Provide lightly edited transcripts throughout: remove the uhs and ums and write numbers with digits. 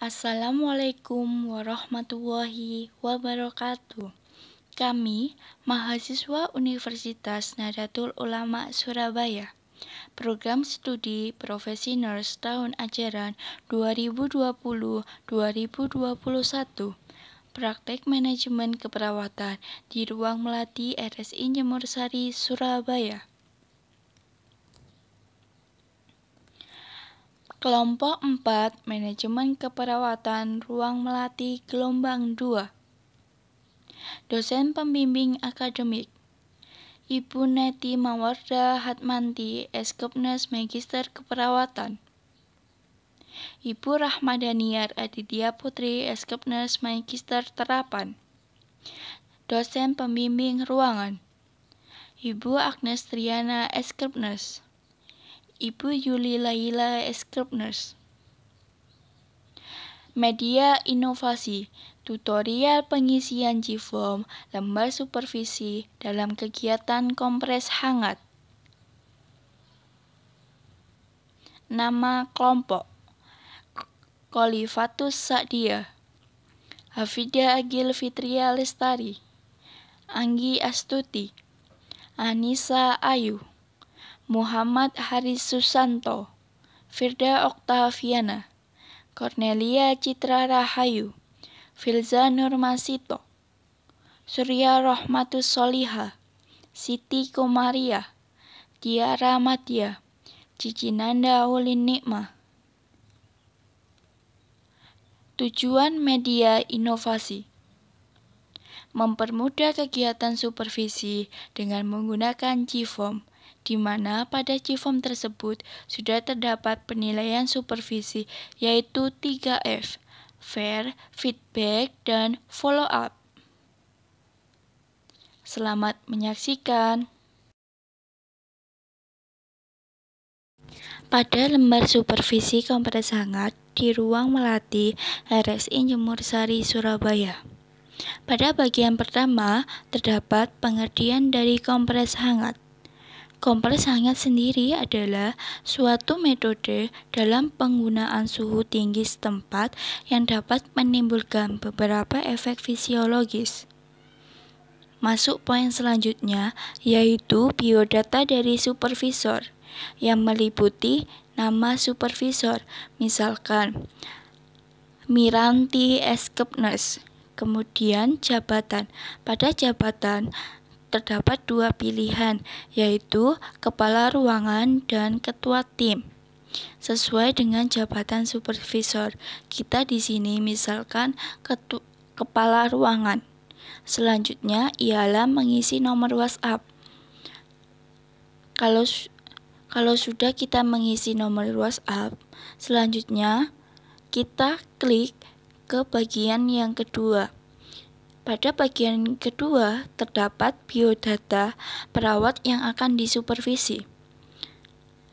Assalamualaikum warahmatullahi wabarakatuh. Kami, mahasiswa Universitas Nahdlatul Ulama Surabaya, Program Studi Profesi Nurse tahun ajaran 2020-2021, Praktek Manajemen Keperawatan di Ruang Melati RSI Nyemursari, Surabaya. Kelompok 4 Manajemen Keperawatan Ruang Melati Gelombang 2. Dosen Pembimbing Akademik Ibu Neti Mawarda Hatmanti, Eskepnes Magister Keperawatan. Ibu Rahmadaniar Aditya Putri, Eskepnes Magister Terapan. Dosen Pembimbing Ruangan Ibu Agnes Triana, Eskepnes. Ibu Yuli Laila, Eskepnes. Media inovasi, tutorial pengisian JIFOM, lembar supervisi dalam kegiatan kompres hangat. Nama kelompok: Kholifatus Sa'diyah, Hafidah Agil Fitria Lestari, Anggi Astuti, Anissa Ayu, Muhammad Haris Susanto, Firda Oktaviana, Cornelia Citra Rahayu, Filza Nurmasito, Surya Rohmatus Soliha, Siti Komaria, Tiara Madya, Cici Nanda Ulin Nikmah. Tujuan media inovasi: mempermudah kegiatan supervisi dengan menggunakan JIFOM, di mana pada JIFOM tersebut sudah terdapat penilaian supervisi yaitu 3F, fair, feedback, dan follow up. Selamat menyaksikan. Pada lembar supervisi kompres hangat di Ruang Melati RSI Nyemursari, Surabaya. Pada bagian pertama terdapat pengertian dari kompres hangat. Kompres hangat sendiri adalah suatu metode dalam penggunaan suhu tinggi setempat yang dapat menimbulkan beberapa efek fisiologis. Masuk poin selanjutnya, yaitu biodata dari supervisor, yang meliputi nama supervisor, misalkan Miranti Eskepnes. Kemudian jabatan. Pada jabatan terdapat dua pilihan, yaitu kepala ruangan dan ketua tim. Sesuai dengan jabatan supervisor, kita di sini misalkan kepala ruangan. Selanjutnya ialah mengisi nomor WhatsApp. Kalau sudah kita mengisi nomor WhatsApp, selanjutnya kita klik ke bagian yang kedua. Pada bagian kedua terdapat biodata perawat yang akan disupervisi,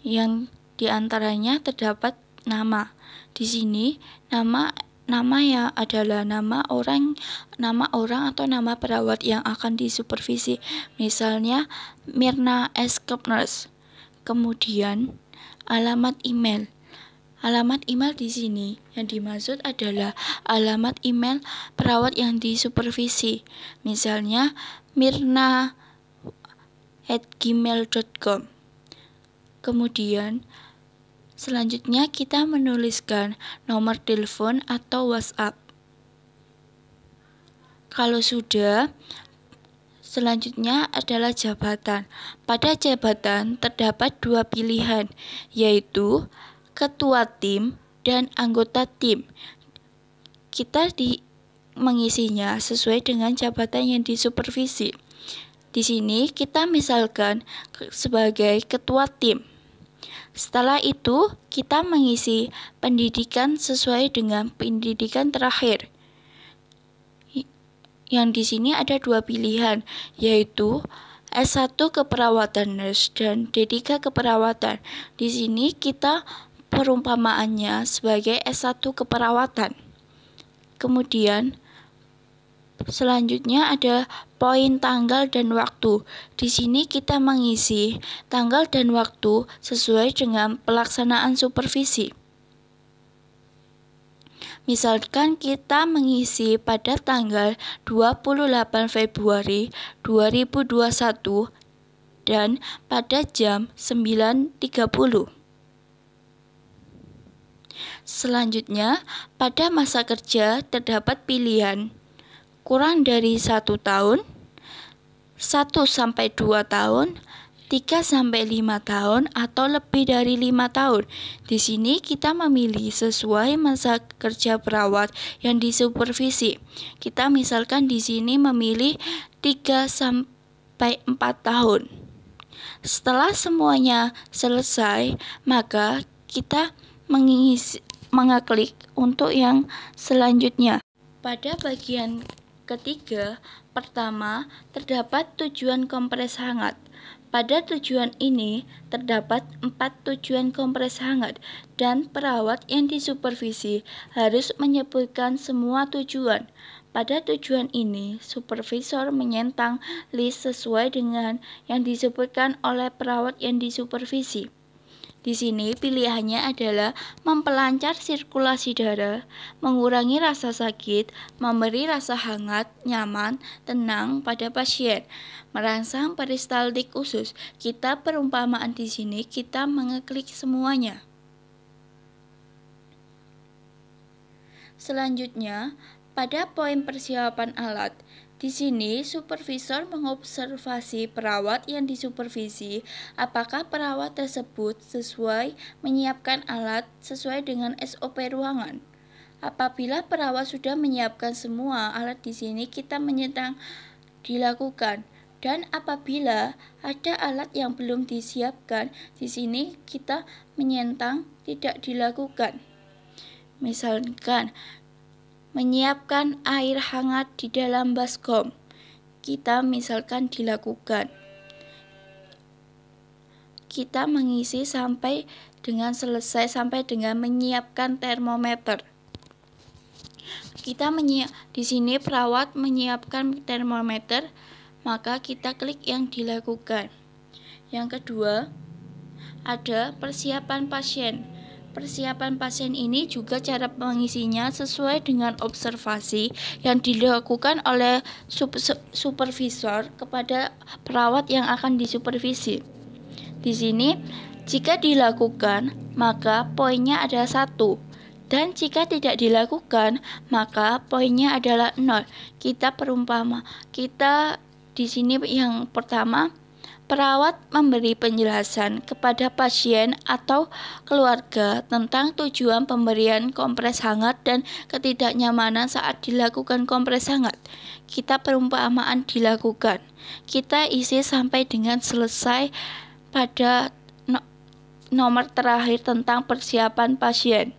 yang diantaranya terdapat nama. Di sini nama yang adalah nama orang atau nama perawat yang akan disupervisi, misalnya Mirna Eskepnes. Kemudian alamat email. Alamat email di sini yang dimaksud adalah alamat email perawat yang disupervisi, misalnya mirna@gmail.com. Kemudian selanjutnya kita menuliskan nomor telepon atau WhatsApp. Kalau sudah, selanjutnya adalah jabatan. Pada jabatan terdapat dua pilihan, yaitu ketua tim dan anggota tim. Kita mengisinya sesuai dengan jabatan yang disupervisi. Di sini kita misalkan sebagai ketua tim. Setelah itu kita mengisi pendidikan sesuai dengan pendidikan terakhir. Yang di sini ada dua pilihan, yaitu S1 Keperawatan Nurse dan D3 Keperawatan. Di sini kita perumpamaannya sebagai S1 Keperawatan. Kemudian selanjutnya ada poin tanggal dan waktu. Di sini kita mengisi tanggal dan waktu sesuai dengan pelaksanaan supervisi. Misalkan kita mengisi pada tanggal 28 Februari 2021 dan pada jam 9.30. Selanjutnya, pada masa kerja terdapat pilihan kurang dari 1 tahun, 1-2 tahun, 3-5 tahun, atau lebih dari 5 tahun. Di sini kita memilih sesuai masa kerja perawat yang disupervisi. Kita misalkan di sini memilih 3-4 tahun. Setelah semuanya selesai, maka kita mengeklik untuk yang selanjutnya. Pada bagian ketiga, pertama, terdapat tujuan kompres hangat. Pada tujuan ini, terdapat 4 tujuan kompres hangat, dan perawat yang disupervisi harus menyebutkan semua tujuan. Pada tujuan ini, supervisor menyentang list sesuai dengan yang disebutkan oleh perawat yang disupervisi. Di sini pilihannya adalah memperlancar sirkulasi darah, mengurangi rasa sakit, memberi rasa hangat, nyaman, tenang pada pasien, merangsang peristaltik usus. Kita perumpamaan di sini kita mengeklik semuanya. Selanjutnya, pada poin persiapan alat. Di sini, supervisor mengobservasi perawat yang disupervisi apakah perawat tersebut sesuai menyiapkan alat sesuai dengan SOP ruangan. Apabila perawat sudah menyiapkan semua alat di sini, kita menyentang dilakukan. Dan apabila ada alat yang belum disiapkan, di sini kita menyentang tidak dilakukan. Misalkan, menyiapkan air hangat di dalam baskom, kita misalkan dilakukan. Kita mengisi sampai dengan selesai, sampai dengan menyiapkan termometer. Di sini perawat menyiapkan termometer, maka kita klik yang dilakukan. Yang kedua, ada persiapan pasien. Persiapan pasien ini juga cara mengisinya sesuai dengan observasi yang dilakukan oleh supervisor kepada perawat yang akan disupervisi. Di sini, jika dilakukan, maka poinnya adalah 1. Dan jika tidak dilakukan, maka poinnya adalah 0. Kita di sini yang pertama, perawat memberi penjelasan kepada pasien atau keluarga tentang tujuan pemberian kompres hangat dan ketidaknyamanan saat dilakukan kompres hangat. Kita perumpamaan dilakukan. Kita isi sampai dengan selesai pada nomor terakhir tentang persiapan pasien.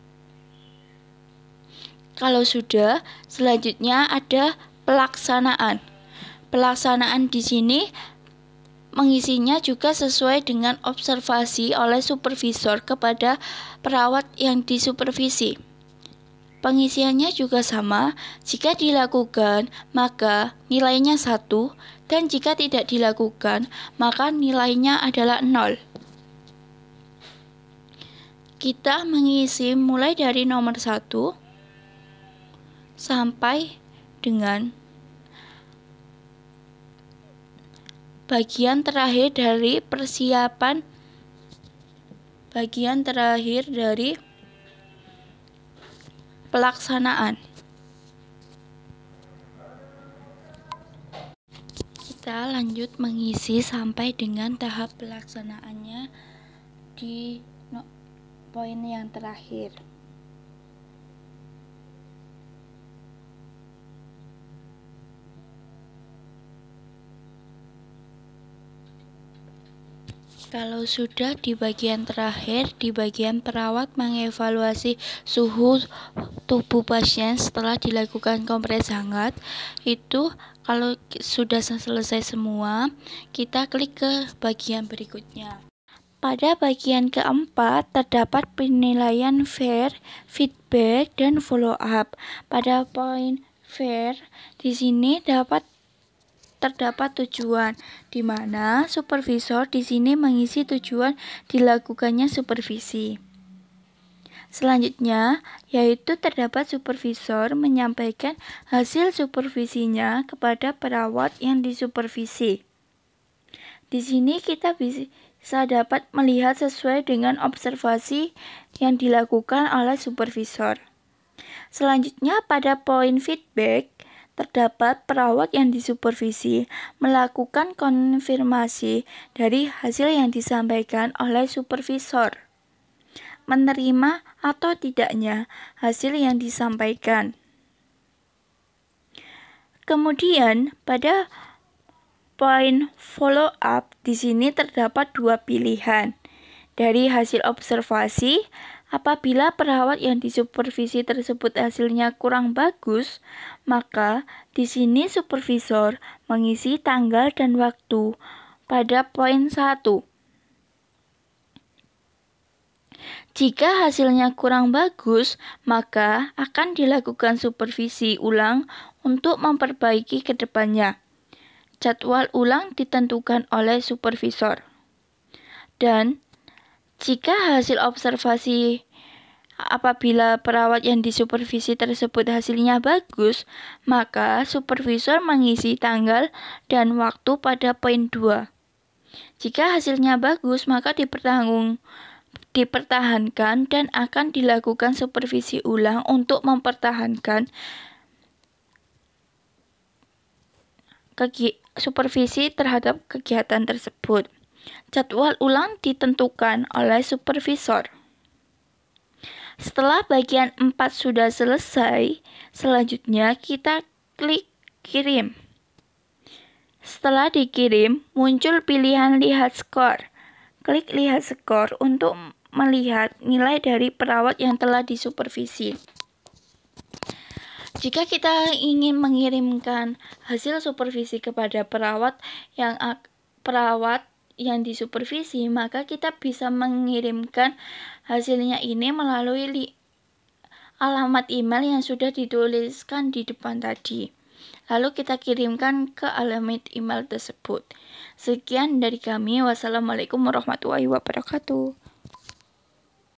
Kalau sudah, selanjutnya ada pelaksanaan. Pelaksanaan di sini mengisinya juga sesuai dengan observasi oleh supervisor kepada perawat yang disupervisi. Pengisiannya juga sama, jika dilakukan maka nilainya 1, dan jika tidak dilakukan maka nilainya adalah 0. Kita mengisi mulai dari nomor 1 sampai dengan bagian terakhir dari persiapan, bagian terakhir dari pelaksanaan. Kita lanjut mengisi sampai dengan tahap pelaksanaannya di poin yang terakhir. Kalau sudah di bagian terakhir, di bagian perawat mengevaluasi suhu tubuh pasien setelah dilakukan kompres hangat, itu kalau sudah selesai semua, kita klik ke bagian berikutnya. Pada bagian keempat, terdapat penilaian FAIR, feedback, dan follow up. Pada poin FAIR, di sini terdapat tujuan, di mana supervisor di sini mengisi tujuan dilakukannya supervisi. Selanjutnya, yaitu terdapat supervisor menyampaikan hasil supervisinya kepada perawat yang disupervisi. Di sini kita bisa dapat melihat sesuai dengan observasi yang dilakukan oleh supervisor. Selanjutnya, pada poin feedback, terdapat perawat yang disupervisi melakukan konfirmasi dari hasil yang disampaikan oleh supervisor, menerima atau tidaknya hasil yang disampaikan. Kemudian, pada poin follow up, di sini terdapat dua pilihan. Dari hasil observasi, apabila perawat yang disupervisi tersebut hasilnya kurang bagus, maka di sini supervisor mengisi tanggal dan waktu pada poin 1. Jika hasilnya kurang bagus, maka akan dilakukan supervisi ulang untuk memperbaiki ke depannya. Jadwal ulang ditentukan oleh supervisor. Dan jika hasil observasi apabila perawat yang disupervisi tersebut hasilnya bagus, maka supervisor mengisi tanggal dan waktu pada poin 2. Jika hasilnya bagus, maka dipertahankan dan akan dilakukan supervisi ulang untuk mempertahankan supervisi terhadap kegiatan tersebut. Jadwal ulang ditentukan oleh supervisor. Setelah bagian 4 sudah selesai, selanjutnya kita klik kirim. Setelah dikirim, muncul pilihan lihat skor. Klik lihat skor untuk melihat nilai dari perawat yang telah disupervisi. Jika kita ingin mengirimkan hasil supervisi kepada perawat yang disupervisi, maka kita bisa mengirimkan hasilnya ini melalui alamat email yang sudah dituliskan di depan tadi. Lalu kita kirimkan ke alamat email tersebut. Sekian dari kami. Wassalamualaikum warahmatullahi wabarakatuh.